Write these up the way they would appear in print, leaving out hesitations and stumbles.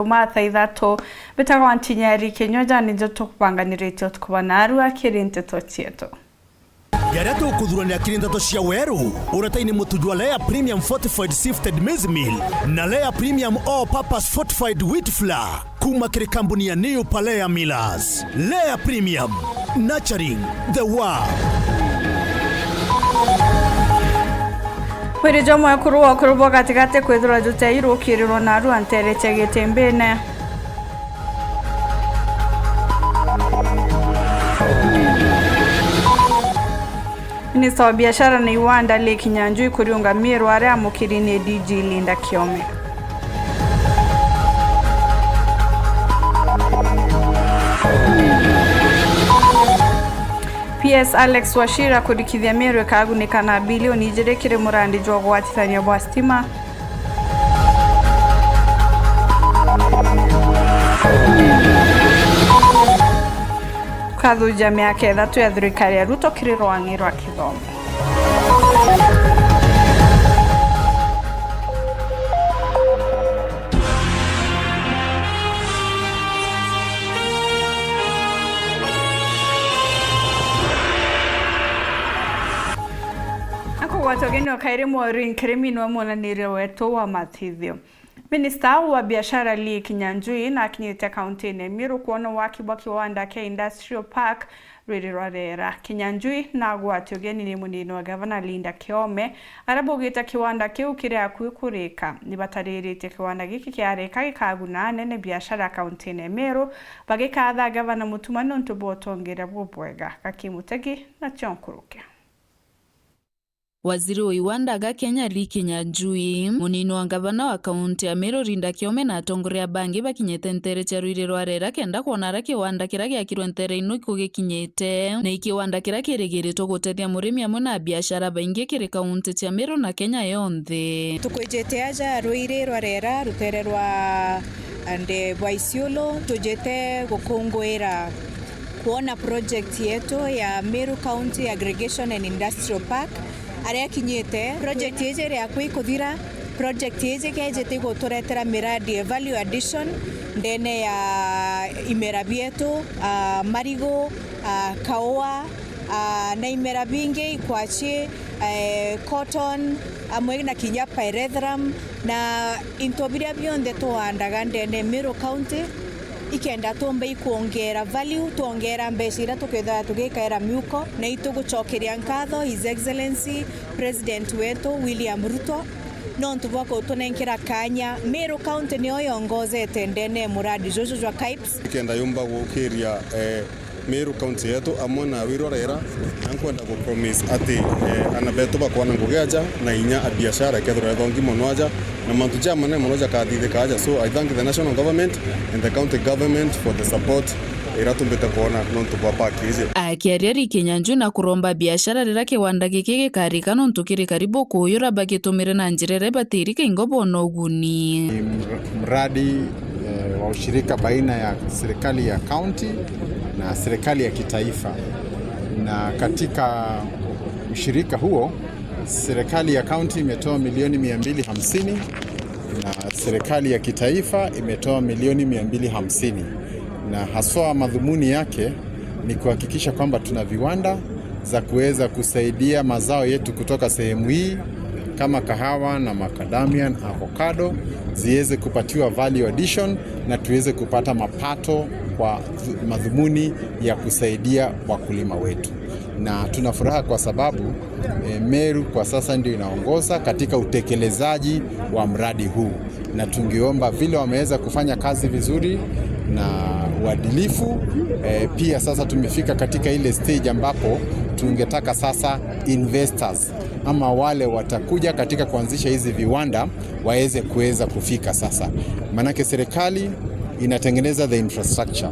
Matha ithatũ betagwo Ntinyari Kinyoja nĩ tũkũbanganĩrĩtio tukubana arua kirinteto cietu Yara tukuthurania kirinteto cia weru urataini mutujwa Lea Premium Fortified Sifted Maize Meal na Lea Premium All Purpose Fortified Wheat Flour kuma kiri kampuni ya New Palea Millers. Lea Premium, nurturing the world. Wiri jomo kuruwa kurubo katikate kwethura jute iru kiriro na aru antere chegete mbene Minista wa biashara na iwanda Lee Kinyanjui kuriunga miru aria mukirine DG Linda Kiome PS Alex Wachira kurikithia miru kagunika na bilioni ijerekire murandi jwa gwatithania bwa stima Kathuja miaka ithatu ya thirikari ya Ruto kiriro wang'iro wa kithomo Watogeni wakairi Maureen Kirimi wa mwananire wetu wa mathithio. Minista wa biashara Lee Kinyanjui na akinyite kaunti ne Miru kuona wakibwa kiwanda kia Industrial Park Rwirira. Kinyanjui na watogeni ni munini wa Governor Linda Kiome arabogeta kiwanda kiu kiri akuikurika. Nibataririte kiwanda giki kiareka gikaguna nene biashara kaunti ne Miru bagikatha Governor Mutumano ntubotongera bubwega kakimutegi na chonkuruke. Waziri wa iwanda ga Kenya Lee Kinyanjui munini wa gavana wa kaunti ya Meru Linda Kiome na atongoria bangi bakinyete ntere cha Rwirira kenda kuonara kiwanda kira giakirwe ntere ino kugikinyete na ikiwanda kira kirigiritwo gutethia murimi amwe na biashara baingi kiri kaunti ya Meru na Kenya yonthe tukujete aja Rwirira rutere rwa ande bwa Isiolo tujete gukungwira kuona project yetu ya Meru County Aggregation and Industrial Park aria kinyete project yeje ya kuikuthira project yeje kejete guturetera miradi value addition ndene ya imera bietu marigo kaoa na imera bingi ikwachi cotton amwe na kinya pyrethrum na intobiria bionde tuandaga ndene Meru County ikenda tombe ikuongera value tuongera mbeshira tuketha tugikaira miuko na itugucokeria nkatho His Excellency President wetu William Ruto no ntubako tunenkira kanya Meru County niyo yongozete ndene muradi jojo jwa KIPES ikenda yumba gukiria Meru County yetu amwe na Rwirira ankwenda go promise ati anabeto bakwana ngugeja na inya biashara kethura thongi monwaja na mantuja mane monoja kadithika aja. So I thank the national government and the county government for the support iratumbita kuona nontu kwa package akiaria Lee Kinyanjui na kuromba biashara rira kiwanda giki gikarika nontu kiri karibu kuyura bagitumire na njirere batirika ingobo no guni mradi wa ushirika baina ya serikali ya county na serikali ya kitaifa, na katika ushirika huo serikali ya county imetoa milioni 250 na serikali ya kitaifa imetoa milioni 250, na haswa madhumuni yake ni kuhakikisha kwamba tuna viwanda za kuweza kusaidia mazao yetu kutoka sehemu hii kama kahawa na macadamia na avocado ziweze kupatiwa value addition na tuweze kupata mapato kwa madhumuni ya kusaidia wakulima wetu. Na tunafuraha kwa sababu Meru kwa sasa ndio inaongoza katika utekelezaji wa mradi huu, na tungeomba vile wameweza kufanya kazi vizuri na uadilifu pia sasa tumefika katika ile stage ambapo tungetaka sasa investors ama wale watakuja katika kuanzisha hizi viwanda waweze kuweza kufika sasa. Manake serikali inatengeneza the infrastructure,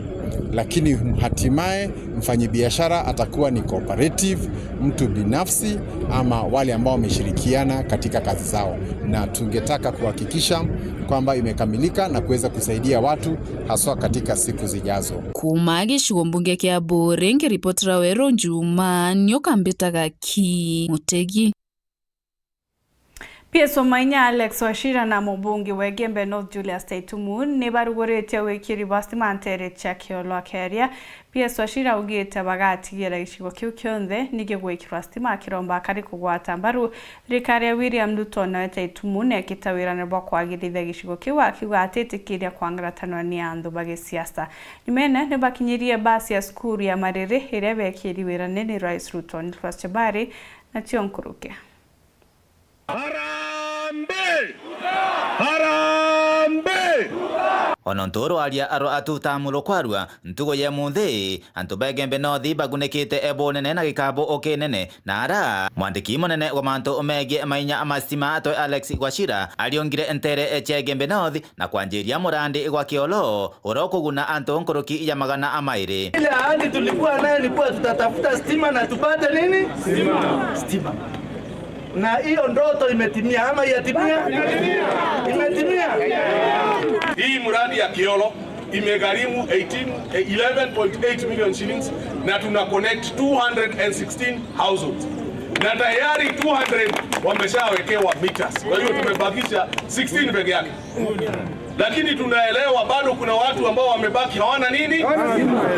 lakini hatimaye mfanyibiashara atakuwa ni cooperative, mtu binafsi ama wale ambao wameshirikiana katika kazi zao, na tungetaka kuhakikisha kwamba imekamilika na kuweza kusaidia watu haswa katika siku zijazo. Kumagi shugombunge kia Borengi ripotera wero Juma nyoka mbetaga ki Mutegi PS Omainya Alex Wachira na mubungi wa Gembe North Julius Taitumu ni barugorete wikiri bastimantere chakio Keria. PS Wachira ugite bagatigira gicigo kiu kyonthe nigigwikirwa stima kiromba kari kugwata mbaru thirikari ya William Ruto na Taitumu nekitawira nebo kwagithithia gicigo kiu akiuga atitikiria kwangiratanwa ni andu bagisiasa nimene nebakinyirie basi ya skuru ya Mariri iria bekiri wira ni Rais Ruto ni Chabari na Tionkuruke. Harambe! Harambe! Onontoro aria aro atutamulo kwarua ntugo ye munthi antu begembe nothi bagunekite ebonene na gikabo okenene na ara mwandiki monene wa mantu omegie mainya amastima atwe Alex Wachira aliongire entere echegembe nothi na kwanjiria murandi gwa kiolo urokuguna antu nkoroki ya magana amairi ile ahadi tulikuwa nayo ni kwa tutatafuta stima na tupate nini stima na hiyo ndoto imetimia ama yatimia? Imetimia. Hii mradi ya Kiolo imegharimu 11.8 million shillings na tuna connect 216 households. Na tayari 200 wameshawekewa meters. Kwa hiyo tumebakisha 16 peke yake. Lakini tunaelewa bado kuna watu ambao wamebaki hawana nini?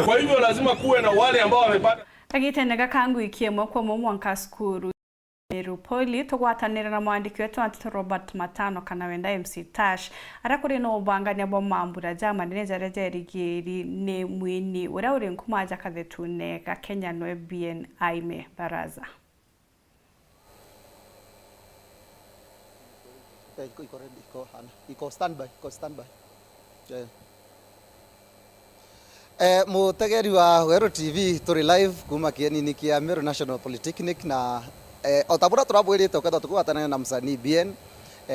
Kwa hivyo lazima kuwe na wale ambao wamepata. Tagitenega kangu ikiemo kwa mwanka skuru Poli tugwatanira na mwandiki wetu Antito Robert Matano kana wenda MC Tash arakuri no bangania bo mambura jama neza rejerigiri ne mwini ura uri nkumaja kathetune ka Kenya no BN Aime Baraza iko standby mutegeri wa Wero TV turi live kuma kieni kia Meru National Polytechnic na otabura turabwirite ukatha tukugwatanira na msanii BN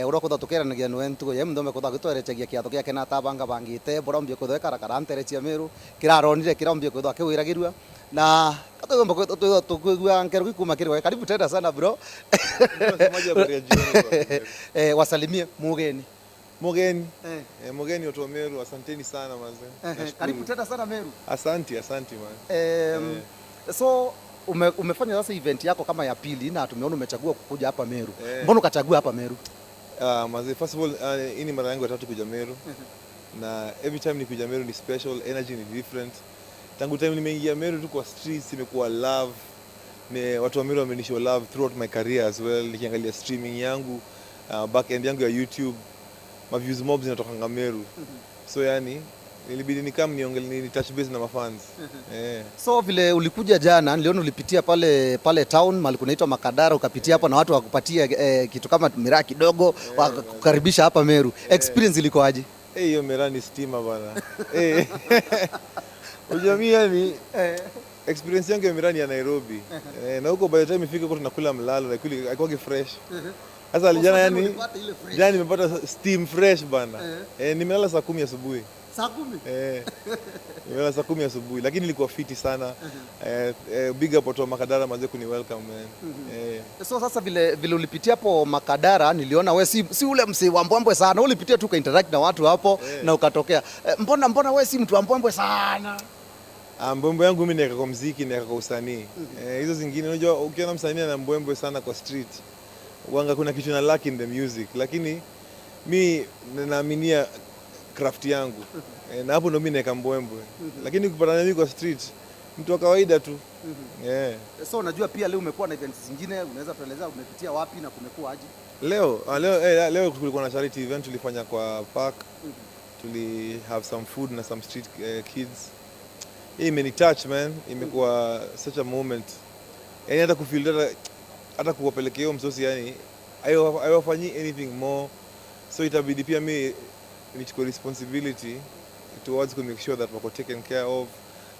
urakutha tukeranagia nwe ntugo ye mthome kutha gitwerechagia kiato kia kena tabanga bangite borombie kutha karakara cia Meru kiraronire kiraombie kutha kiwiragirwa na katogomba tukugwa nkeru kuma kirwa karibu tena sana bro wasalimie mugeni mugeni wa Meru, asanteni sana mazee. Karibu tena sana Meru. Asante man. So umefanya sasa event yako kama ya pili na tumeona umechagua kukuja hapa Meru. Mbona ukachagua hapa Meru? Mazee, first of all, hii ni mara yangu ya tatu kuja Meru. Na every time nikuja Meru ni special, energy ni different. Tangu time nimeingia Meru tu kwa streets imekuwa love. Watu wa Meru wamenishow love throughout my career as well. Nikiangalia streaming yangu, back end yangu ya YouTube, ma views mobs zinatoka Meru. So yani nilibidi ni touch base na mafans. So vile ulikuja jana niliona ulipitia pale town mahali kunaitwa Makadara ukapitia hapa na watu wakupatia kitu kama miraa kidogo wakukaribisha hapa Meru. Experience ilikuwa aje? Hiyo miraa ni stima bana. Ujamii yani experience yangu ya miraa ni ya Nairobi. Na huko by the time ifike huko tunakula mlalo na kuli haikuwa fresh. Sasa alijana yani jana nimepata steam fresh bana. Nimelala saa 10 asubuhi. Saa 10? Nimelala saa 10 asubuhi lakini ilikuwa fiti sana. Big up watu wa Makadara manze kuni welcome man. So sasa vile ulipitia hapo Makadara niliona wewe si ule msee wa mbwembwe sana. Ulipitia tu interact na watu hapo na ukatokea. Mbona wewe si mtu wa mbwembwe sana? Mbwembwe yangu mimi niweka kwa muziki, niweka kwa usanii. Hizo zingine unajua ukiona msanii ana mbwembwe sana kwa street wanga kuna kitu na lack in the music, lakini mi naaminia craft yangu na hapo ndo mimi naeka mbwembwe. Lakini kupatana mimi kwa street mtu wa kawaida tu. So unajua pia leo umekuwa na events zingine, unaweza tueleza umepitia wapi na kumekuwa aje? Leo kulikuwa na charity event tulifanya kwa park. Tuli have some food na some street kids. Hii imeni touch man, imekuwa such a moment. Yani hata kufeel hata kuwapelekea hiyo msosi yani haiwafanyi anything more, so itabidi pia mimi nichukue responsibility towards to make sure that wako taken care of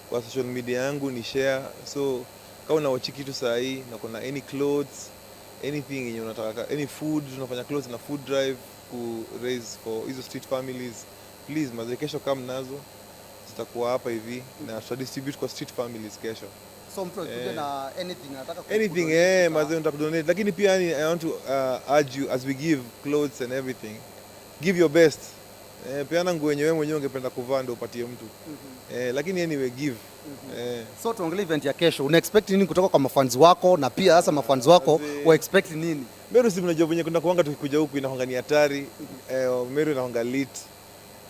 kwa social media yangu ni share. So kama unawachi kitu saa hii na kuna any clothes anything yenye unataka, any food tunafanya clothes na food drive ku raise for hizo street families, please mazee kesho kama nazo zitakuwa hapa hivi na tutadistribute kwa street families kesho. So mtu akuje na anything anataka anything mazee unataka donate, lakini pia I want to urge you as we give clothes and everything, give your best. Peana nguo yenyewe mwenyewe ungependa kuvaa ndio upatie mtu. Lakini anyway give. So tuongelee event ya kesho. Una expect nini kutoka kwa mafans wako na pia hasa mafans wako wa expect nini? Meru si mnajua venye kuna kuanga tukikuja huku inakuanga ni hatari. Meru inakuanga lit.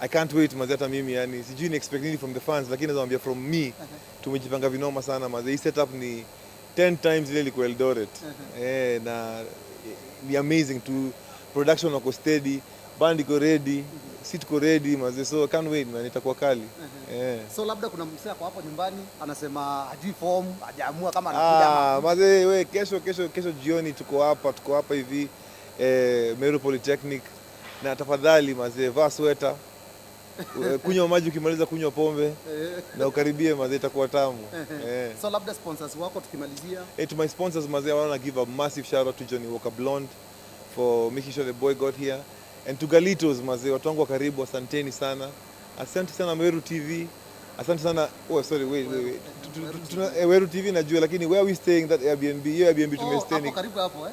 I can't wait mazeta mimi yani sijui ni expecting from the fans lakini nawaambia from me tumejipanga vinoma sana maze. Hii setup ni 10 times ile ilikuwa Eldoret. Na ni amazing to production wako steady, band iko ready, seat iko ready maze, so I can't wait man, itakuwa kali. So labda kuna msee kwa hapo nyumbani anasema hajui form, hajaamua kama anakuja maze we kesho jioni tuko hapa hivi Meru Polytechnic, na tafadhali maze vaa sweater, kunywa maji ukimaliza kunywa pombe na ukaribie maze, itakuwa tamu. So labda sponsors wako tukimalizia. To my sponsors maze, I want to give a massive shout out to Johnny Walker Blonde for making sure the boy got here, and to Galitos maze, watu wangu wa karibu, asanteni sana. Asante sana Meru TV. Asante sana. Oh sorry, wait. Meru TV najua, lakini where we staying that Airbnb? Hiyo Airbnb tumestay ni karibu hapo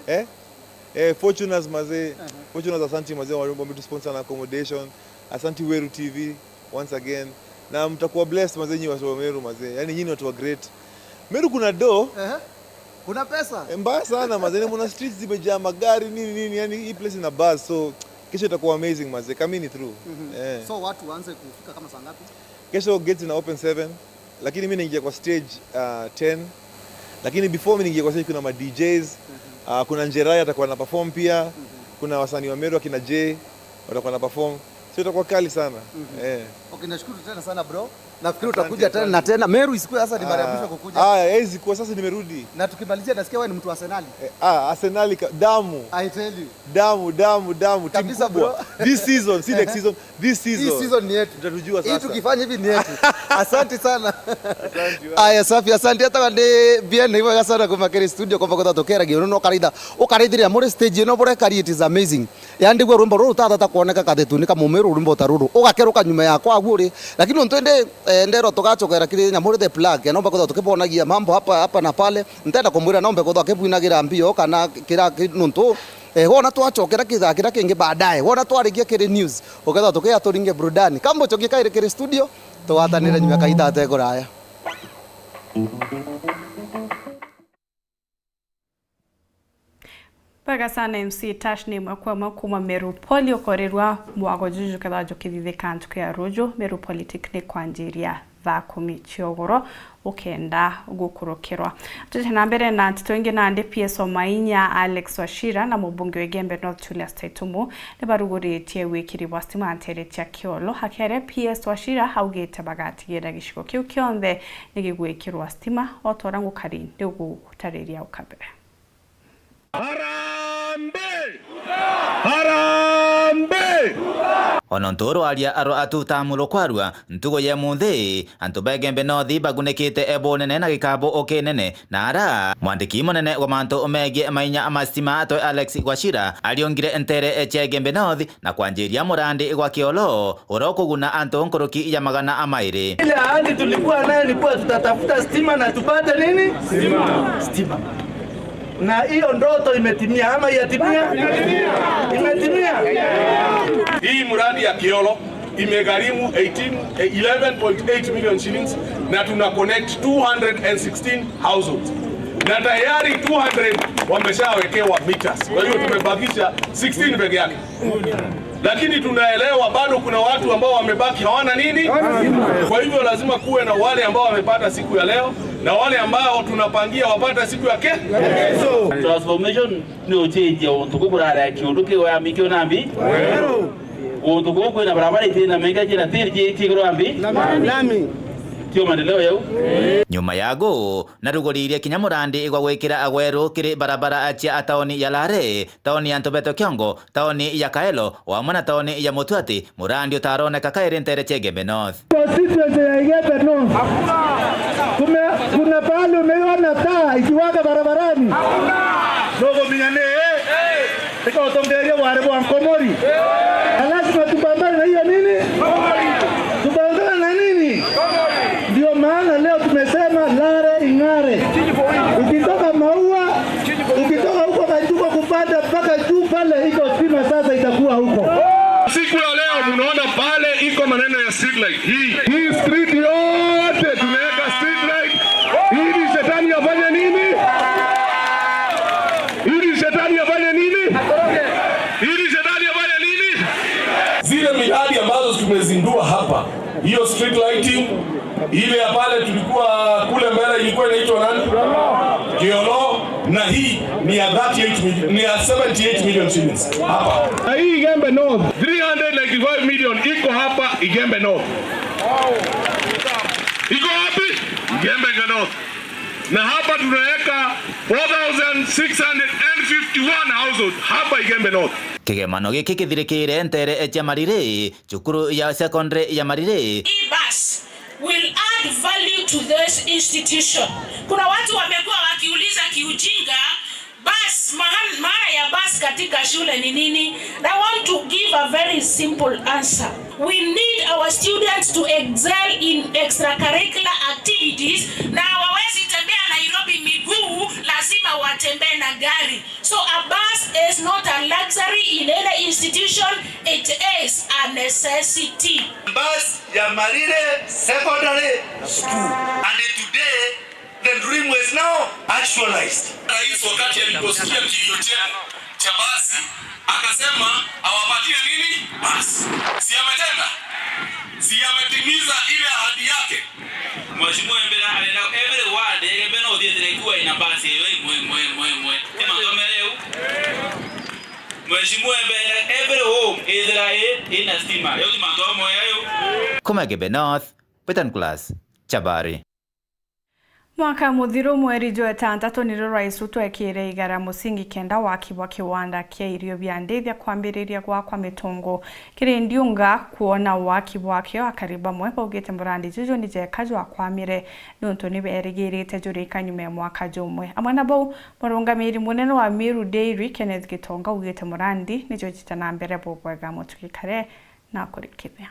Fortunas maze. Fortunas asante maze, wametu sponsor na accommodation. Asante Meru TV once again. Na mtakuwa blessed maze, nyinyi watu wa Meru maze. Yaani nyinyi watu wa great. Meru kuna kuna pesa mbaya sana maze, mna streets zimejaa magari nini, yani hii place ina buzz, so kesho itakuwa amazing maze, kamini through. So watu waanze kufika kama saa ngapi? Kesho gates ina open 7, lakini mimi naingia kwa stage 10. Lakini before mimi naingia kwa stage kuna ma DJs, kuna Njerai atakuwa na perform pia, kuna wasanii wa Meru akina J watakuwa na perform. So itakuwa kali sana. Okay, nashukuru tena sana bro. Nafikiri utakuja tena na tena. Meru isikuwe sasa ni mara ya mwisho kukuja. Hizi kwa sasa nimerudi. Na tukimalizia nasikia wewe ni mtu wa Arsenal. Arsenal damu. I tell you. Damu kabisa bro. This season, see next season. This season ni yetu. Tutajua sasa. Hii tukifanya hivi ni yetu. Asante sana. Aya safi, asante hata kande bien hivyo sana kwa makere studio kwa fakota tokera gyo no karida. Ukarithira muri stage no bore kari, it is amazing. Yandi gwa rumba ruru tata kuoneka kathetunika mumeru rumba utaruru. Ugakeruka nyuma yakwa aguri. Lakini ontwende ndero tugacokera kiri nyamuri the plug no bakotha tukibonagia mambo hapa na pale, ntenda kumwira no bakotha kibuinagira mbio kana kira nuntu wona twachokera kithakira kingi baadaye, wona twarigia kiri news uketha tukia turinge burudani kambo chokika ire kiri studio twatanira nyuma kaita ategoraya. Pega sana MC Tash ni mwakwa kuma Meru Poly okorerwa mwago juju kada jokithithe kantuku ya Rojo Meru Polytechnic kwa njiria thaa 10 ciogoro ukenda gukurukirwa. Tutena mbere na ntito ingi na PS Omainya Alex Wachira na mubunge wa Gembe North Julius Taitumu ni baruguritie wikiri wa stima antere cia Kiolo hakere PS Wachira haugite bagatigira giciko kiu kionthe nigigwikirwa stima otorangu kari ndugu gutariria ukabere. Harambe! Onontoro alia aro atutamulo kwarua ntugo ye munthi antuba Gembe North bagunekite ebonene na gikabo okenene na ara mwandiki munene wa manto omegie mainya amastima ato Alex Wachira aliongire entere eche Gembe North na kwanjiria murandi gwa Kiolo urokuguna anto nkoroki ya magana amairi. Ile ahadi tulikuwa nayo ni kuwa tutatafuta stima na tupate nini? Stima. Na hiyo ndoto imetimia ama yatimia? Imetimia. Hii mradi ya Kiolo imegharimu 11.8 million shillings na tuna connect 216 households. Na tayari 200 wameshawekewa meters. Kwa hiyo tumebakisha 16 peke yake. Lakini tunaelewa bado kuna watu ambao wamebaki hawana nini? Kwa hivyo lazima kuwe na wale ambao wamepata siku ya leo na wale ambao tunapangia wapata siku ya kesho. Transformation ni change ya untuko kurara kiundu ke wa mikyo nambi. Untuko kwa na barabara tena menga jina tirje tigro ambi. Nami. Tio maendeleo yao. Nyuma yago narugoririe kinyamurandi igwa gwikira agweru kiri barabara acia ataoni ya Lare, taoni ya Ntobeto Kiongo, taoni ya Kaelo, wamana taoni ya Mutwati, murandi utaroneka kairi ntere che Gembe North. Constituency ya Gembe North. Kuna pale umeona taa ikiwaka barabarani. Dogo minyane Tika utongeria wale wa Nkomori. Lazima tupambane na hiyo nini? Tupambane na nini? Ndio maana leo tumesema Lare ing'are. Ukitoka Maua, ukitoka huko Kajuko kupanda mpaka juu pale iko stima sasa itakuwa huko. Siku ya leo mnaona pale iko maneno ya street light. Hii street yote tumeweka street light. Ili shetani afanye nini? Ili shetani afanye nini? tumezindua hapa, hiyo street lighting ile ya pale tulikuwa kule mbele ilikuwa inaitwa nani? Kiolo, na hii ni ya 38 million, ni ya 78 million shillings hapa. Na hii Igembe North 395 million iko hapa Igembe North. Iko wapi? Igembe North. Na hapa tunaweka 4,651 households hapa Igembe North. Kigemano giki kithirikire ntere ya Marire, cukuru ya secondary ya Marire. E-bus will add value to this institution. Kuna watu wamekuwa wakiuliza kiujinga, bus, maana ya bus katika shule ni nini? I want to give a very simple answer. We need our students to excel in extracurricular activities. Na hawawezi tembea Nairobi miguu, lazima watembee na gari. So a bus is not a luxury in any institution, it is a necessity. Bus ya Marire Secondary School. And today the dream was now actualized. Rais wakati aliposikia kilio cha basi akasema awapatie nini? Basi. Si ametenda? Si ametimiza ile ahadi yake? Mheshimiwa Mbele anaenda every ward Igembe North ilikuwa ina basi mwe. Kama leo. Mheshimiwa Mbele every home ina stima. Leo tumandoa moyo hayo. Kuma Igembe North, Peter Class, Chabari. Mwaka muthiru mweri jwa tandatũ nĩrĩo Rais Ruto ekĩrĩire igara mũcingi kenda waki wa kiwanda kia irio bia ndethia kwambĩrĩria gwakwa mĩtũngo kĩrĩ ndiunga kuona waki wakio akariba mwe baugĩte mũrandi juju nĩ jekajwa kwamire nĩũntũ nĩ berĩgĩrĩte njũrĩka nyuma ya mwaka jũmwe amwe na bau mũrũngamĩrĩri mũnene wa Meru Dairy Kenneth Gitonga ugĩte mũrandi nĩ jojita na mbere bũbwega mũtukikare na kũrĩkithia.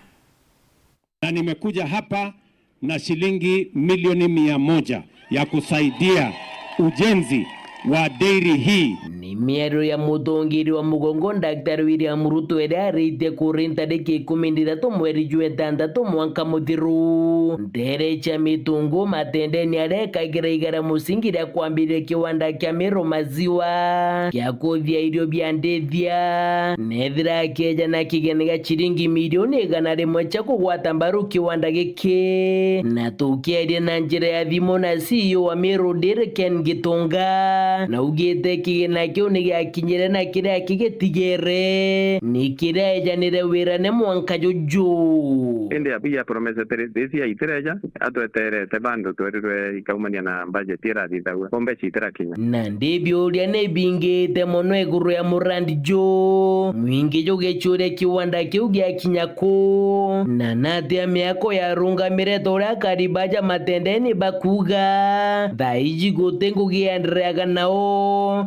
Na nimekuja hapa na shilingi milioni 100 ya kusaidia ujenzi wa dairy hii. Ni miero ya mutongiri wa mugongo Daktari William Ruto erarite kurinta deke 13 mweri jwa tandatũ mwaka muthiru ndere cha mitungo matendeni areka igara musingi ya kwambire kiwanda kya Meru maziwa kya kovya irio bya ndethia nethira keja na kigeni ga chiringi milioni 100 cha kugwata mbaru kiwanda giki na tukiaria na njira ya thimo na CEO wa Meru Dairy Ken Gitonga na ugite kigena kyo ni gyakinyire na kiria kigetigere ni kiria ejanire wira ne mwanka jojo ende abia promesa teresia itereja atwetere tebando twerwe ikaumania na budget ira thithawe kombe chitira kinya na ndebyo ria ne bingite mono eguru ya murandi jo mwingi jo gechore kiwanda kyo gyakinya ko na nate miako ya rungamire tora karibaja matendeni bakuga thaiji gotengo giandreaga nao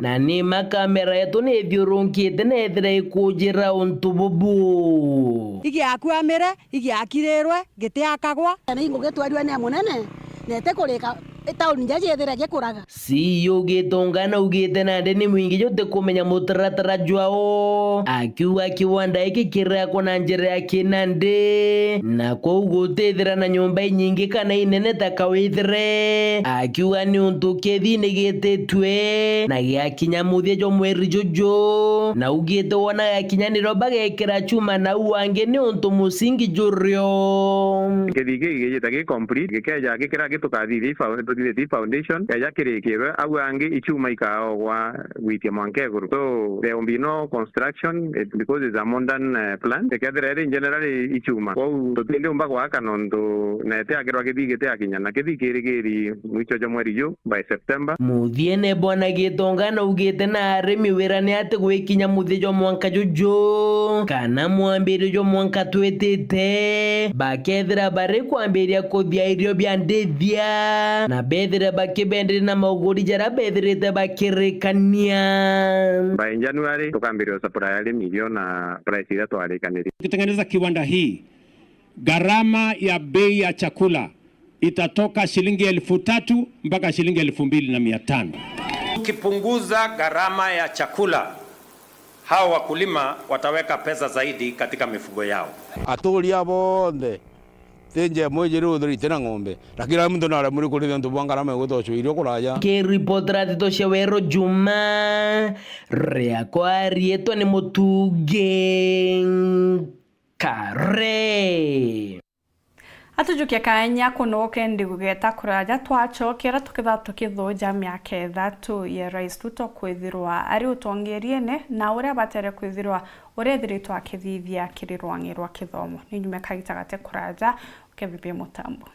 na ni makamera yetu ni thiurungite na ethira ikujira untububu igiakwamire igiakirerwe gitiakagwa na ingugitwarirwe ni munene nete kurika tauni njaje ethira gikuraga CEO Gitonga na ugite na ndeni mwingi jote kumenya mutaratara jwao akiuga kiwanda iki kirako na njira ya kinande na kwa ugutethira na nyumba nyingi kana inene takawithire akiuga ni untu kethini gitetwe na giakinya muthia jo mweri jojo na ugite wona yakinya ni roba gekira chuma na uange ni untu musingi juryo kethige gigita gi complete gikeja gikira gitukathiri the foundation ya kirikirwe awangi ichuma ikao wa witia mwankeguru so there will be no construction because it's a modern plant tekadere in general ichuma kwa totende umbako akanondo na ete agirwa kithigite akinya na kithikirigiri mwicho jo mweri jo by September muthiene bwana Gitonga na ugite na arimi wira ni ate gwikinya muthia jo mwanka jojo kana mwambiri jo mwanka twetete bakethira bari kwambiria kuthia irio bya ndethia na bethire bakibendere na mauguri jara bethirite bakirikania by January tukambirio supply ya milioni na price ile twarikaniri kutengeneza kiwanda hii gharama ya bei ya chakula itatoka shilingi 3,000 mpaka shilingi 2,500. Ukipunguza gharama ya chakula hao wakulima wataweka pesa zaidi katika mifugo yao. Atulia bonde tenje mwejeru udhirite ng'ombe lakini mtu na muri kuri ndu bwangara me gutocho irio kuraya ke reportera tito Shewero Juma rea kwa rieto ni mutuge Kare Atujukia kanya kunoke ndi gugeta kuraja twachokera tukitha tukithoja miaka ithatu ya Rais Ruto kwithirwa ari utongeriene na uria batere kwithirwa urethiritwa akithithia kirirwangirwa kithomo ni nyume kagitagate kuraja ukevipe mutambo.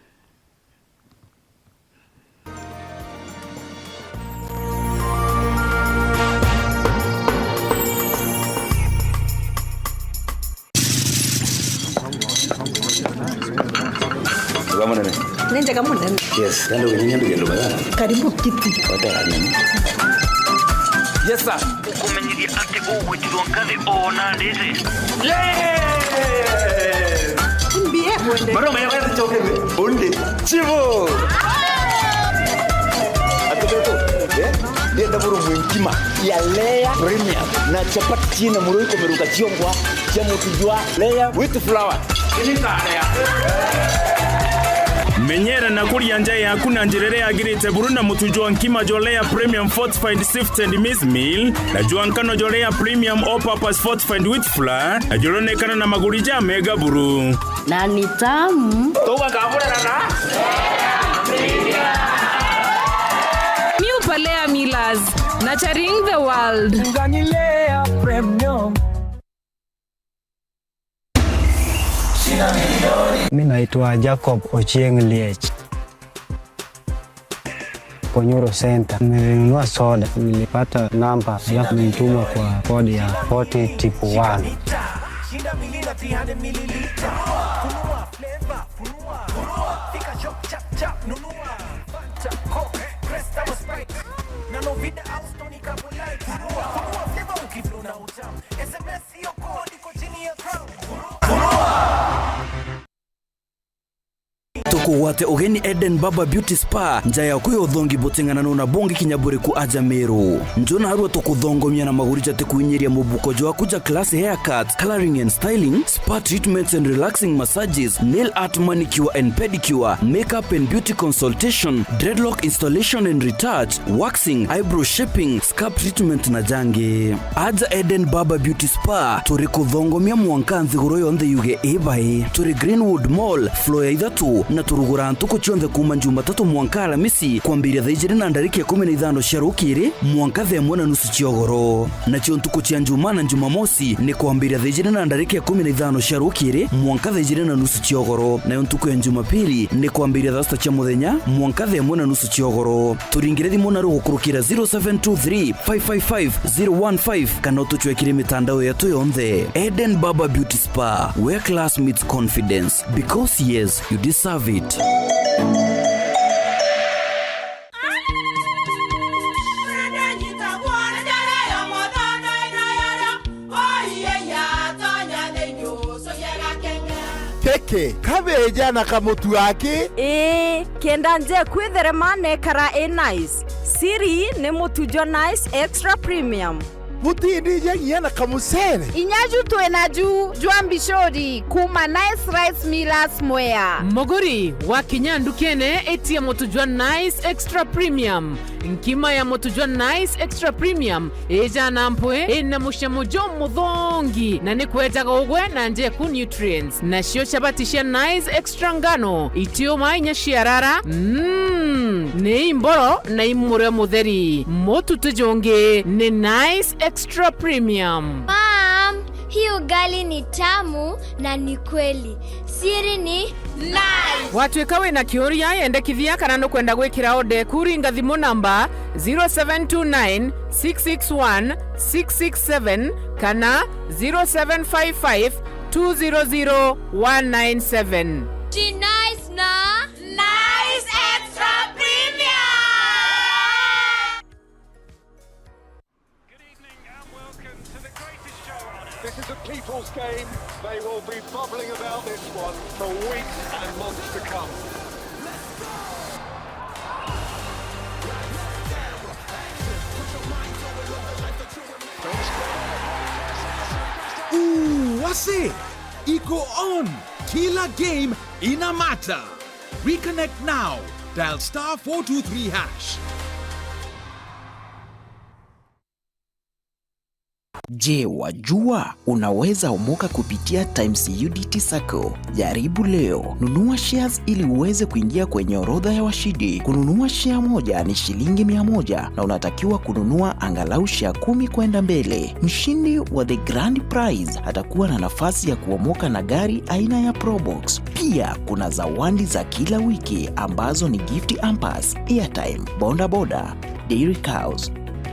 Kamunene. Nende kamunene. Yes, ndio wenyewe ndio bada. Karibu kiti. Wataka. Yes sir. Kumenyiria ate go wetidwankale ona ndese. Mbie mwende. Maro maya kwa choke bonde. Chivo. Atoto. Ndio ndaburu mwintima ya Lea Premium na chapati china muroiko meruka chiongwa cha mutujwa Lea with flour. Menyera na kuria nje yaku na njirere agirite buruna mutujwa nkima jolea premium fortified sifted maize meal na juankano jolea premium all purpose fortified wheat flour na joronekana na magurija mega buru na ni tamu toka kabura na New Palea Millers nurturing the world. Nganilea premium. Mimi naitwa Jacob Ochieng Liech. Konyoro Center. Nilinunua soda, nilipata namba ya kunituma kwa kodi ya 40 tip 1. Shinda milina 300 milliliter. Funua flavor, funua. Fika shop chap chap, nunua. Fanta, Coke, Cresta or Sprite. Nano vida Austin Kabulai. Funua flavor ukifuna utamu. SMS hiyo kodi iko chini ya crown. Toko wate ogeni Eden Baba Beauty Spa njaya kuyo thongi botingana na bongi kinyabure ku aja Meru njona harwa toko thongomia na maguricha te kuinyeria mubuko jwa kuja class haircuts, coloring and styling, spa treatments and relaxing massages, nail art, manicure and pedicure, makeup and beauty consultation, dreadlock installation and retouch, waxing, eyebrow shaping, scalp treatment na jange. Aja Eden Baba Beauty Spa turi kuthongomia mwankanthi goro yonthe yuge ebai turi Greenwood Mall floor ya ithatu na turugura ntuko chionde kuma Jumatatu mwanka Alamisi kwambiria thaijiri na ndariki ya 15 cia rukiri mwanka the mwana nusu chiogoro na chio ntuko chia Njuma na Jumamosi ni kwambiria thaijiri na ndariki ya 15 cia rukiri mwanka thaijiri na nusu chiogoro na ntuko ya Jumapili ni kwambiria thasta cha muthenya mwanka the mwana nusu chiogoro turingire thimu na rugukurukira 0723 555 015 kana tuchwekire mitandao yetu yonthe. Eden Baba Beauty Spa, where class meets confidence, because yes, you deserve it. Keke, kabeja na kamutu yake? Kenda nje kwitherema nekara nice. Siri ni mutujo nice extra premium. Mutindi nyenye na kamusere. Inyaju tuenaju juambishori kuma nice rice millers mwea. Mogori wa kinyandu kene eti ya motujwa nice extra premium. Nkima ya motujwa nice extra premium eja nampwe ena mushamojo muthongi na nikweta gogwe na nje ku nutrients na shio chabatisha nice extra ngano itio mainya shiarara ne imboro na imure mutheri motu tujonge ne nice extra premium. Mom, hii ugali ni tamu na ni kweli. Siri ni nice. Watwekawe na kioria yendekithia kana no kwenda gwikira ode kuringa thimu namba 0729 661 667 kana 0755 200 197. Ji nice na nice extra premium. This is a people's game. They will be bubbling about this one for weeks and months to come. Wase, iko on. Kila game ina mata. Reconnect now. Dial star 423 hash. Je, wajua unaweza omoka kupitia Times UDT Sacco? Jaribu leo. Nunua shares ili uweze kuingia kwenye orodha ya washindi. Kununua share moja ni shilingi 100 na unatakiwa kununua angalau share 10 kwenda mbele. Mshindi wa the grand prize atakuwa na nafasi ya kuomoka na gari aina ya Probox. Pia kuna zawadi za kila wiki ambazo ni gift hampers, airtime, boda, dairy cows,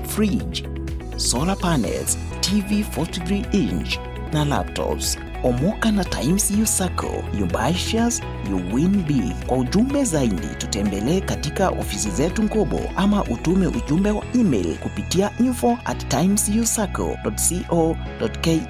fridge, solar panels, TV 43 inch na laptops. Omoka na Times U Sacco. You buy shares, you win big. Kwa ujumbe zaidi tutembelee katika ofisi zetu Nkobo ama utume ujumbe wa email kupitia info@timesusacco.co.ke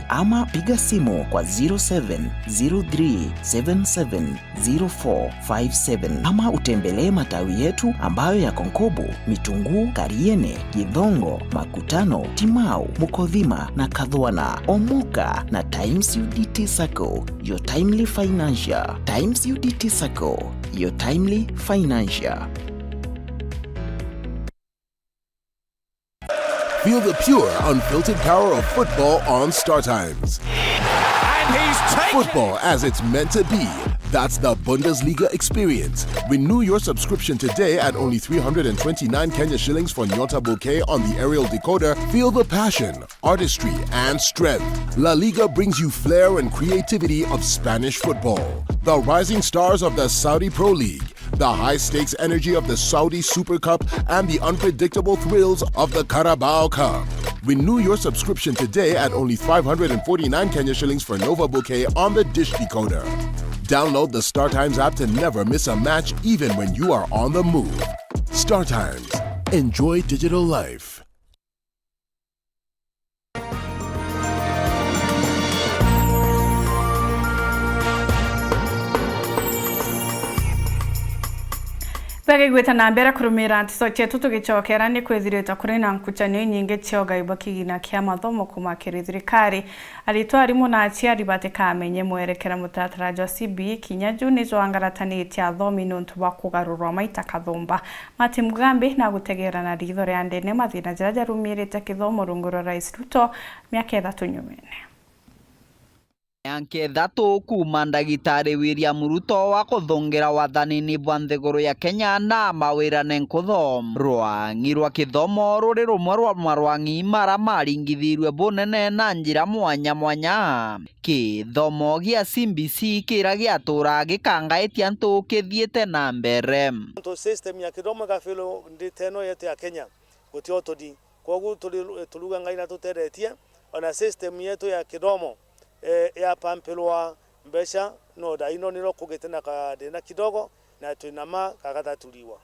ama piga simu kwa 0703770457 ama utembelee matawi yetu ambayo yako Nkobo, Mitunguu, Kariene, Githongo, Makutano, Timau, Mukodhima na Kadhwana. Omoka na Times UDT Sacco, your timely financial. Times UDT Sacco, your timely financial. Feel the pure, unfiltered power of football on Star Times. And he's taken Football as it's meant to be. That's the Bundesliga experience. Renew your subscription today at only 329 Kenya shillings for Nyota Bouquet on the aerial decoder. Feel the passion, artistry, and strength. La Liga brings you flair and creativity of Spanish football. The rising stars of the Saudi Pro League, the high-stakes energy of the Saudi Super Cup, and the unpredictable thrills of the Carabao Cup. Renew your subscription today at only 549 Kenya shillings for Nova Bouquet on the Dish Decoder. Download the Star Times app to never miss a match, even when you are on the move. Star Times. Enjoy digital life. Bagi gweta na mbera kurumira ntiso chetu tugichokera ni kwithirita kuri na nkucanio nyingi cioga ibakigina kia mathomo kumakiri thirikari arito arimu na aciari batikamenye mwerekera mutatara wa CBE kinya juni joangaratanite athomi nuntu wa kugarurwa maita kathumba Mati Mugambi na gutegera na ritho ria ndene mathina jaraja rumirite kithomo runguro Rais Ruto miaka 3 nyumene. Yanke thatu kuma ndagitari William Ruto wa kuthongera wathanini bwa nthiguru ya Kenya na mawira nenkuthom rwangi rwa kithomo ruri rumwe rwa marwangi mara maringithirwe bunene na njira mwanya mwanya. Kithomo gia CBC kira giatura gikangaitia ntu kithiete na mbere. System ya kithomo gafilo nditeno yetu ya Kenya gutio todi kogu tuluga ngaina tuteretia ona system yetu ya kithomo ya pampelwa mbesha no da ino nilo kugetena kadena kidogo na tunama kakatatuliwa.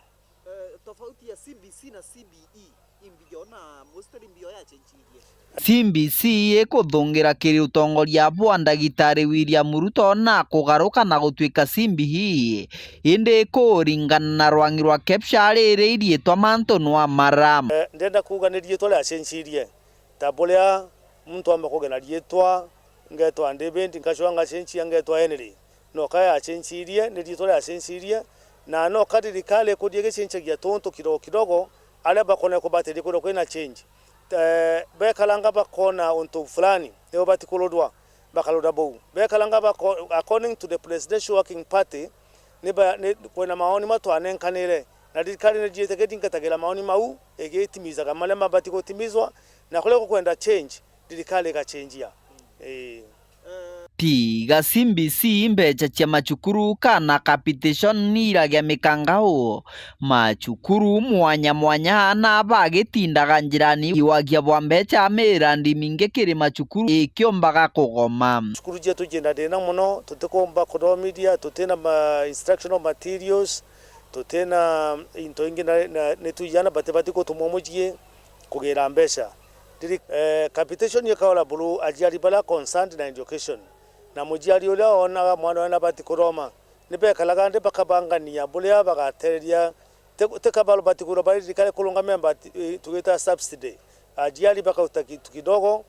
Tofauti ya CBC na CBE imbio na mustari mbio ya chenchirie. CBC ekuthungira kiri utongoria bwa ndagitari William Ruto na kugaruka na gutwika CBE indi kuringana na rwangi rwa Kepsha riri twa manto no amara. Ndenda kuganirie tole ya chenchirie tabolea mtu ambakogena rietwa ngetwa ndebendi nkashwanga chenchi ngetwa Henry no kaya chenchirie nditole chenchirie na no kadiri kale kudiege chenchi ya tonto kidogo ale bakone kubatiri kulo kwena change bekalanga bakona unto fulani eo batikulodwa bakaloda bo bekalanga bako according to the presidential working party ne kwena maoni matwane nkanire na dikali ne jiteke nkatagela maoni mau egetimiza kamale mabati kotimizwa na kule kwenda change dikali ka change ya Tiga CBC mbecha chia machukuru kana capitation niragia mikangao machukuru mwanya mwanya na bagitindaga njirani iwagia bwa mbecha mirandi mingi kiri machukuru ikiombaga kugoma. Chukuru jetu jenda dena muno tutekomba kudomedia tutena instructional materials tutena into ingi na netujana batebati ko tumomojie kugera mbecha diri capitation yakaola bulu ajali bala concerned na education na mujali ule ona mwana wana bati kuroma nibe kalagande bakabangania bule bagateria tekabalo bati kuro bali kale kulunga memba tugeta subsidy ajali baka utaki kidogo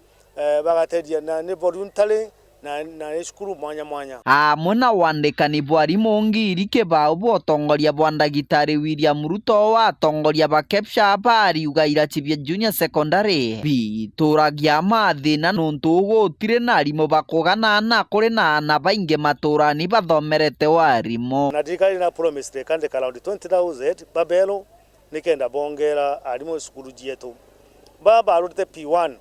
bagateria na ne voluntary na cukuru mwanya mwanya. Muna wandikani bwarimu ngiri kibao bwotongoria bwa ndagitari William Ruto watongoria ba Kepsha bari ugaira Chivia Junior Secondary bituragia mathina nuntu gutire na arimu bakugana kuri na ana baingi maturani bathomerete warimu. Na thirikari na promise kandi around 20,000 babelo nikenda bongera arimu cukuru jietu baba arute P1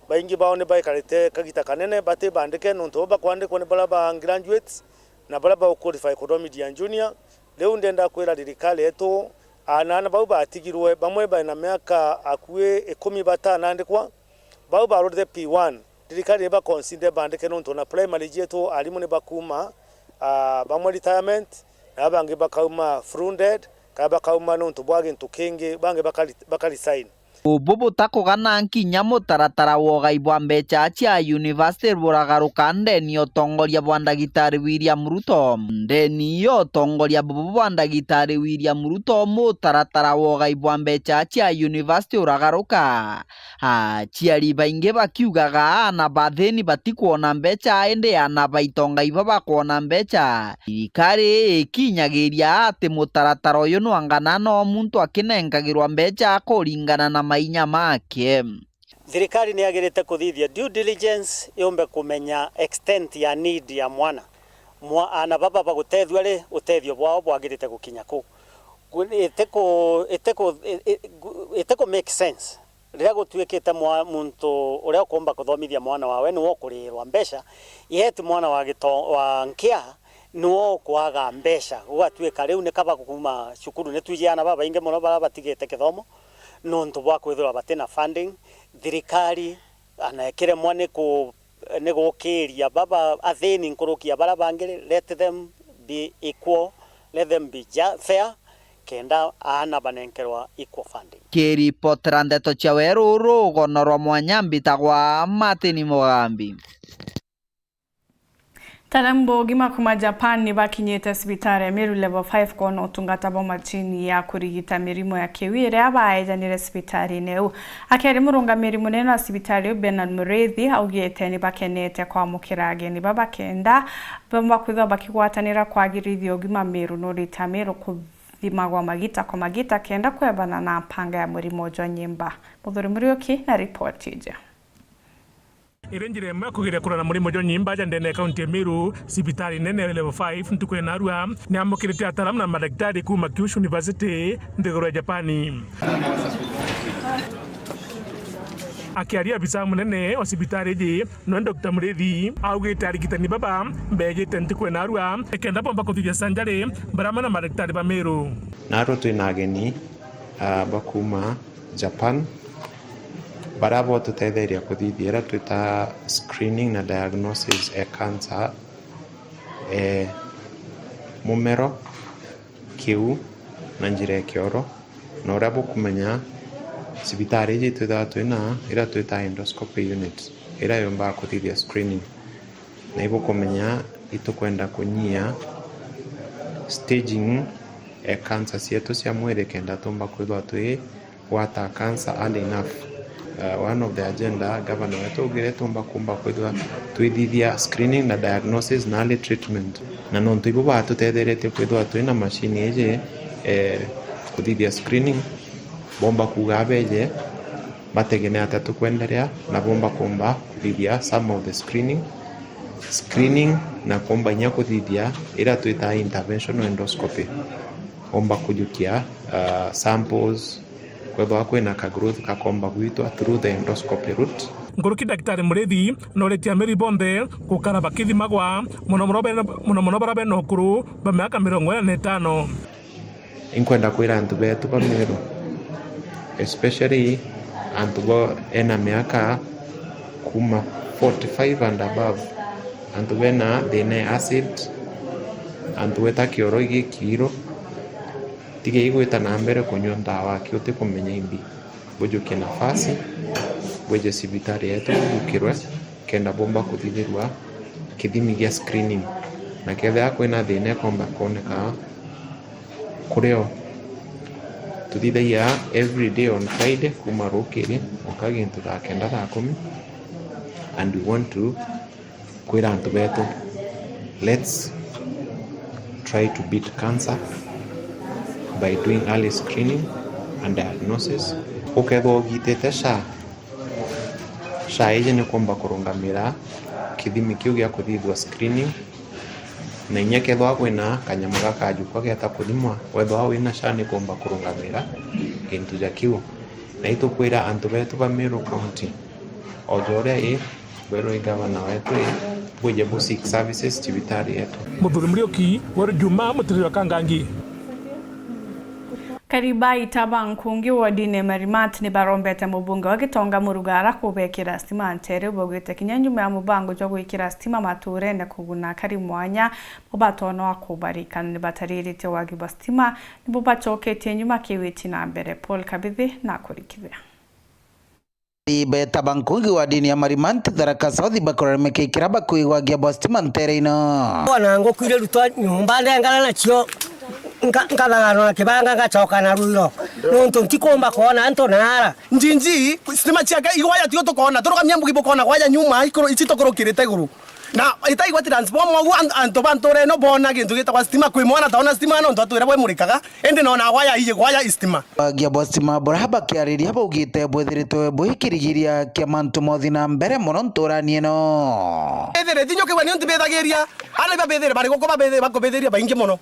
baingi baone baikarite kagita kanene bate bandike nuntu bakwandikwa ni baraba graduates na baraba qualify economic ya junior leo ndenda kwira thirikari yetu anana bau batigirwe bamwe baina miaka akue 10 batanandikwa bau barute P1 thirikari ba consider bandike nuntu na primary jetu alimu ni bakuma bamwe retirement na bangi bakauma funded kaba kauma nuntu bwage ntukingi bangi bakali sign Bobo takugana nkinya mutaratara wogai bwa mbeca cia university buragaruka ndeni otongoria bwa ndagitari William Ruto ndeni otongoria bobo bwa ndagitari William Ruto mutaratara wogai bwa mbeca cia university uragaruka ciari baingi bakiugaga ana batheni batikuona mbeca ende ana baitonga iba bakuona mbeca thirikari ikinyagiria ati mutaratara uyu nwangana no muntu akinengagirwa mbeca kuringana na mainya make. Thirikari ni agirite kuthithia due diligence yombe kumenya extent ya need ya mwana ana baba bagutethwa ri utethio bwao bwagirite gukinya ku iteko make sense rira gutwikite muntu uria ukomba kuthomithia mwana wawe ni wokurirwa mbeca yeti mwana wa nkia no kwaga mbeca ugatwika riu ni kaba kuma cukuru ni twijana baba inge muno bara batigite kithomo nontu bwa kwithura batena funding thirikari anekire mwane ku negokiria baba atheni nkurukia bara bangire let them be equal, let them be fair kenda ana banenkerwa equal funding. Kiripotera ndeto cia weru rugono mwanya mbitagwa Martin Mugambi. Tarambo gima kuma Japan ni bakinyete sibitari ya Meru level 5 kono utungata boma chini ya kurigita mirimo ya kiwire abaeja nire sibitari neu. Akeri murunga mirimu neno sibitari Bernard Mureithi augete ni bakenete kwa mukirage ni baba kenda bamba kwitha bakigwatanira kwagirithia ugima Meru no rita Meru kuthimagwa magita kwa magita kenda kwebana na panga ya murimo jwa nyimba. Muthuri Murioki na report ija. Irenjire mwakugira kurana murimo jo nyimba jandene county Meru sibitari nene level 5 ntukwe narua ni amukirite ataram na madaktari kuma Kyushu University ndegoro ya Japani. Akiaria bisa munene wa sibitari ji no Dr. Mureithi augite arigitani baba mbegete ntukwe narua ekenda bomba kuthia sanjare barama na madaktari ba Meru naro twinageni bakuma Japan barabo tutetheria kuthithira twita screening na diagnosis e cancer mumero kiu na njire kioro na urabo kumenya sibitari ji twina ira twita endoscopy unit ira yomba kuthithia screening na ibo kumenya itukwenda kunyia staging e cancer cietu cia mwiri kenda tumba kwithwa twi wata cancer early enough. One of the agenda governor wetu ugire tumba kumba kwithwa twithithia screening na diagnosis na early treatment na nontu ibo batuthetherete kwithwa twina machine eje kuthithia screening bomba kuga beje bategene atatu kwenderea na bomba kumba kuthithia some of the screening na komba nya kuthithia ira twita interventional endoscopy bomba kujukia samples kwethwa kwina ka growth ka komba gwitwa through the endoscopy route. Nguruki daktari Mureithi noretia Meri bombe kukara bakithimagwa muno barabe no kuru ba miaka 45 inkwenda kwira antu betu ba Meru especially antu bo ena miaka kuma 45 and above antu bena thine acid antu weta kioro igikiro tige igwita na mbere kunywa ndawa kiote kumenya imbi bujuke nafasi bweje sibitari yetu bujukirwe kenda bomba kuthithirwa kithimi gia screening na ketha kwina thine komba koneka kureo tuthithagia every day on Friday kuma rukiri ukagintu tha kenda tha 10 and we want to kwira antu betu, let's try to beat cancer by doing early screening and diagnosis. Ukethwo ugitete SHA ije ni kwamba kurungamira kithimi kiu gia kuthithwa screening na inya kethwa kwina kanyamu gakajuka geta kuthimwa wethwa wina SHA ni kwamba kurungamira gintu ja kiu na itukwira antu betu ba Meru County ojore bero igavana wetu buje basic services cibitari yetu muthuri murioki wari Juma mutirira kangangi Karibai Taba Nkungi wadine Marimat ni barombete mubunge wa Gitonga Murugara kubekira stima ntere bogete kinyanjume ya mubango jo gwikira stima mature ne kuguna kari mwanya bobatono akubarika ni bataririte wagiba stima ni bobachoke nyuma kiwiti na mbere Paul Kabithi na kurikithia Beta Bankungi wa dini ya Marimanti Tharaka South bakora mekekira bakuigwa gia bostima ntere ino wana ngo kwire rutwa nyumba ndengana nacio nkabangano na kibanga ngacoka na ruiro nonto ntikomba kona anto nara njinji stima chiaka igwaya tio tokona toroka myambu gibokona gwaya nyuma ikoro ichitokoro kirete guru na itaigwa transform mwagu anto bantore no bona gintu gitwa stima kwi mwana taona stima no ntwatwira bwe murikaga ende no na gwaya ije gwaya stima gia bostima borahaba kiariria bugite bwethiritwe buhikirigiria kia mantu mothi na mbere muno nturanie no ethere tinyo ke wani ntibethageria ala babethere bari goko babethere bakobetheria baingi muno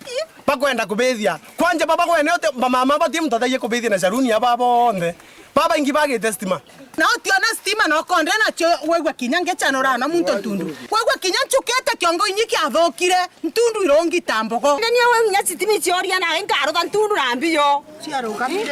bakwenda kubethia kwanje baba kwene ote mama batie mtathaye kubethia na saruni aba bonde baba ingi bagite stima na otiona stima no konde na cho wegwa kinyange chanora na muntu ntundu wegwa kinyanchukete kiongo inyiki athokire ntundu irongi tamboko ndeni we nya stima chioria na engaro ta ntundu rambiyo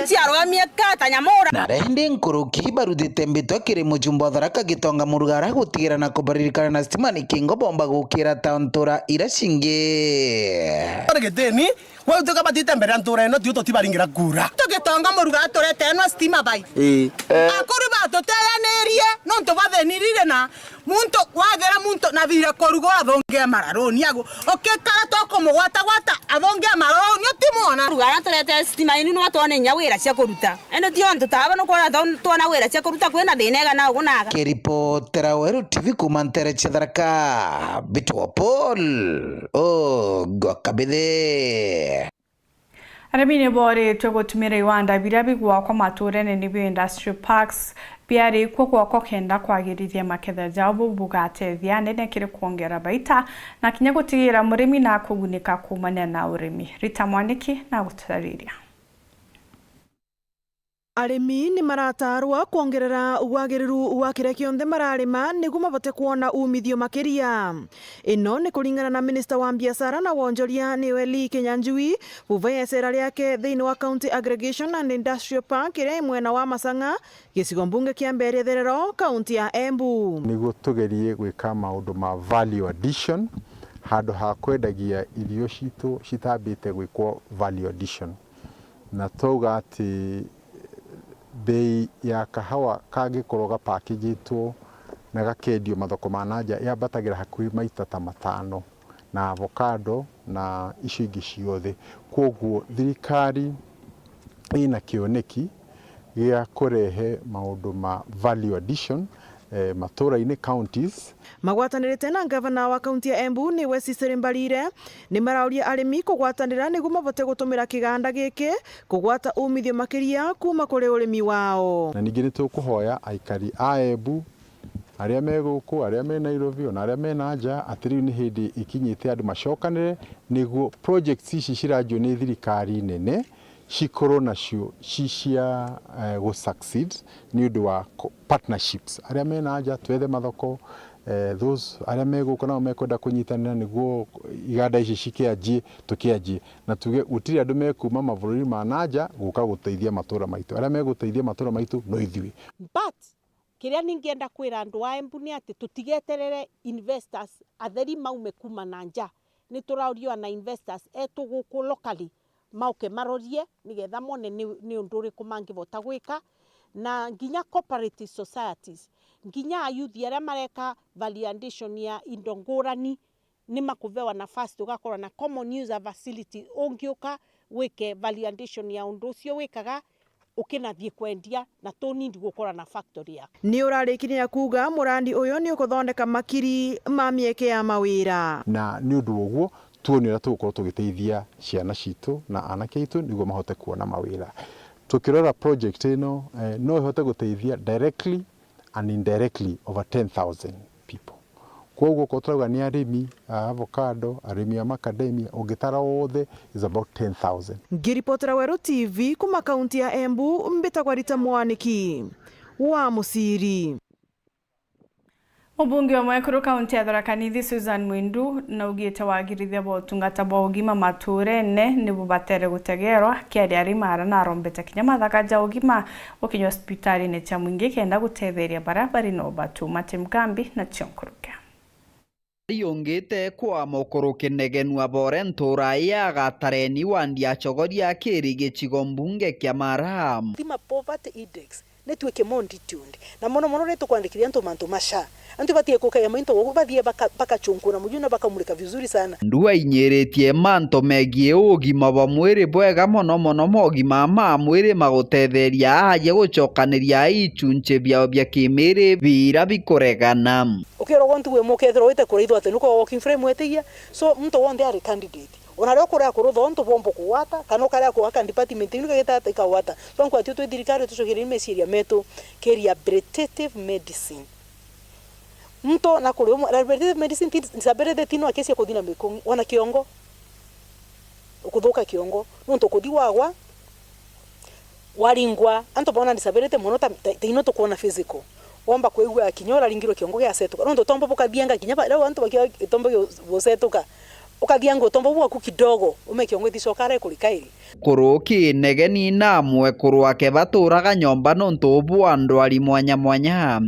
ciarogamie kata nyamora na rende nkuruki barudite mbito kiri mujumbo Tharaka Gitonga Murugara gutigira na kubaririkana na stima ni kingo bomba gukira tauntura irashinge geteni wewe utoka batite mbere antura eno tio tibaringira kura Gitonga Murugara torete no stima bai akuru bato teyanerie no nto bathenirire na muntu wagera muntu na vira korugo athonge mararoni ago okekara toko mugwata gwata athonge mararoni otimona Rugara torete stima inu no atone nya wira cia kuruta eno tio nto taba no kora tona wira cia kuruta kwena thinega na ugunaga kiripotera Weru TV kumantere Tharaka Bitwa Paul Gokabithe Arabine bore tugotumira iwanda birabi gwa kwa mature ne nibio industrial parks biari kwa kenda kwagirithia maketha jabo bugate thiane ne kire kuongera baita na kinya gutigira murimi na kugunika kumana na urimi Rita Mwaniki na gutariria Arimi ni maratarwa kuongerera uwagiriru wa kire kionthe mararima niguo mabote kuona umithio makiria. Ino ni kuringana na Minister wa biashara na wonjoria Niweli Kinyanjui buvaya sera riake thiini wa County Aggregation and Industrial Park ire mwena wa Masanga gicigo mbunge kia Mbeere Therero kaunti ya Embu. Niguo tugerie gwika maundu ma value addition handu ha kwendagia irio citu citambite gwikwo value addition na toga ati bei ya kahawa kagikorwo gapakijitwo na gakendio mathoko mananja yambatagira hakui maita ta 5 na avocado na icio ingi ciothe koguo thirikari ina kioneki gia kurehe maundu ma value addition matura-ini counties. Magwatanirite na gavana wa kaunti ya Embu ni Wesley Mbarire ni marauria arimi kugwatanira niguo mabote gutumira kiganda giki kugwata umithio makiria kuma kuri urimi wao. Na ningi nitukuhoya aikari a Embu aria me guku aria me Nairobi na aria me nanja atiri ni hindi ikinyite andu macokanire niguo projects ici ciranjio ni thirikari nene cikorwo nacio cia go succeed ni undu wa partnerships aria me nanja twethe mathoko those aria me guku nao mekwenda kunyitanira niguo iganda ici cikianjie tukianjie na tuge gutiri andu me kuma mabũrũri ma nanja guka guteithia matura maitu aria me guteithia matura maitu no ithui but kiria ningienda kwira andu wa Embu ni ati tutigeterere investors atheri maume kuma nanja ni turaurio na investors etu guku locally mauke marorie nigetha mone ni undu uriku mangivota gwika na nginya cooperative societies nginya youth aria mareka value addition ya indo ngurani ni makuvewa nafasi tugakorwa na common user facility ungiuka wike value addition ya undu ucio wikaga ukinathie kwendia na tunindi gukora na factory ya ni urarikiria kuga murandi uyu ni ukuthondeka makiri ma mieke ya mawira na ni undu uguo tuonera tugukorwo tugiteithia ciana citu na anake itu niguo mahote kuona mawira. Tukirora project ino no ihote guteithia directly and indirectly over 10,000 people. Kwa uguo ko turauga ni arimi avocado, arimi ya macadamia ungitara wothe is about 10,000. Ngiripotera Weru TV kuma kaunti ya Embu, mbitagwa Rita Mwaniki wa Musiri. Mubunge wa Mwekuru kaunti ya Tharaka Nithi Susan Mwindu na ugite wagirithia bo tungata bo ugima maturene nibu batere gutegerwa kiari arimara na arombete kinya mathaka ja ugima ukinya hospitali ne cha mwingi kenda gutetheria barabara no batu Matemkambi na Chionkuruke. Yongete kwa mokoro kenegenwa borentura ya gatareni wandia chogoria kirige chigombunge kya Maram. Thima poverty index netweke mondi tunde na mono reto kuandikiria nto manto masha antu batie kokaya mainto bathie baka chunkuna mujuna baka mulika vizuri sana ndua inyeretie manto megie ugima wa mwiri bwega mono mogima ma mwiri magutetheria aje gucokaniria ichunche byao bya kimiri bira bikoregana ukero gontu we mukethero wite kureithwa ate nuko walking frame wetegia so mto wonde ari candidate onareo kuria kurutho nto bombo kuwata kana karia kuwaka department inu kageta ikawata tonko ati tu thirikari tucogire meciria metu keria rehabilitative medicine mto na kurio rehabilitative medicine tisabere tino akesi kuthina miko wana kiongo ukuthuka kiongo nto kuthi wagwa waringwa anto bona disability mono tino to kuona physical omba kwegwa kinyora ringiro kiongo ya setuka nto tombo bukabianga kinyaba leo anto bakia tombo bosetuka ukathiango tombo bwaku kidogo umekiongo thicokare kulikairi kuruki negeni na mwe kurwake baturaga nyomba nonto bwandu ali mwanya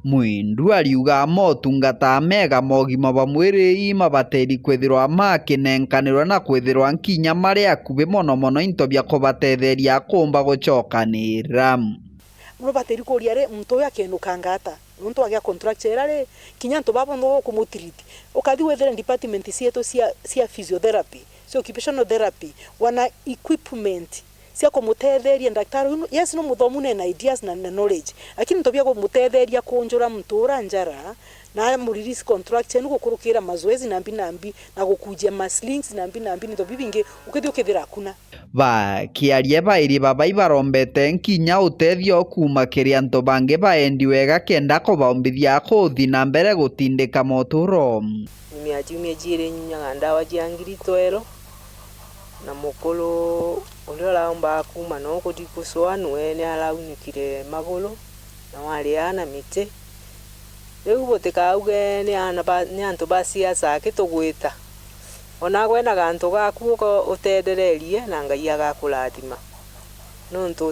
Mwindu aliuga motungata mega mogima ba mwiri ima bateri kwethirwa makinenkanirwa na kwethirwa nkinya mari akube mono into bya kubatetheria kumba gucokanira no bateri kuria re mto ya kenukangata nto agia contract erare kinya nto babo no kumutiriti ukathi wethere department cieto cia physiotherapy so occupational therapy wana equipment cia kumutetheria daktari yes no muthomu na ideas na knowledge lakini ntobia kumutetheria kunjura mtura njara na murelease contract ni gukurukira mazoezi nambi na gukujia maslings nambi nito bibinge ukithi ukithira kuna ba kiarie bairi babai barombete nkinya utethio kuma kiria nto bange baendi wega kenda kubombithia kuthi na mbere gutindika moturo miajumie jire nyaga ndawa jiangiri toero na mukolo uliola omba kuma no kudikusoa nwene alaunikire magolo na wali ana mite leo boteka auge ni anto basiasa kitugwita ona gwena ganto gaku ko utedererie na ngai agakulathima no nto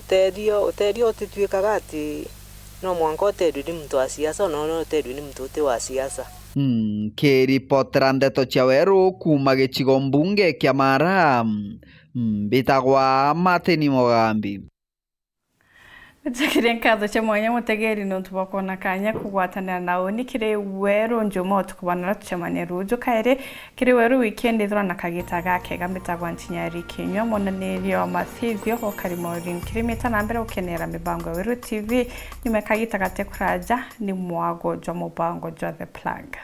utedio titwikaga ati no mwanko tedu ni mtu wa siasa no tedu ni mtu wa siasa. Kiripotera ndeto cia Weru kuma gicigo mbunge kia Maram bitagwa Martin Mugambi. Njakire nkatho cia mwanya mutegeri no tubakona kanya kugwatanira nawe nikire Weru njumo tukubana tucemania ruju kaire kire Weru weekend ithurana kagita gake gamitagwa Ntinyari Kinywa monanirio mathithio okarimo kirimita na mbere ukenera mibango Weru TV nimekagita gate kuraja ni mwago jwa mubango jwa The Plug.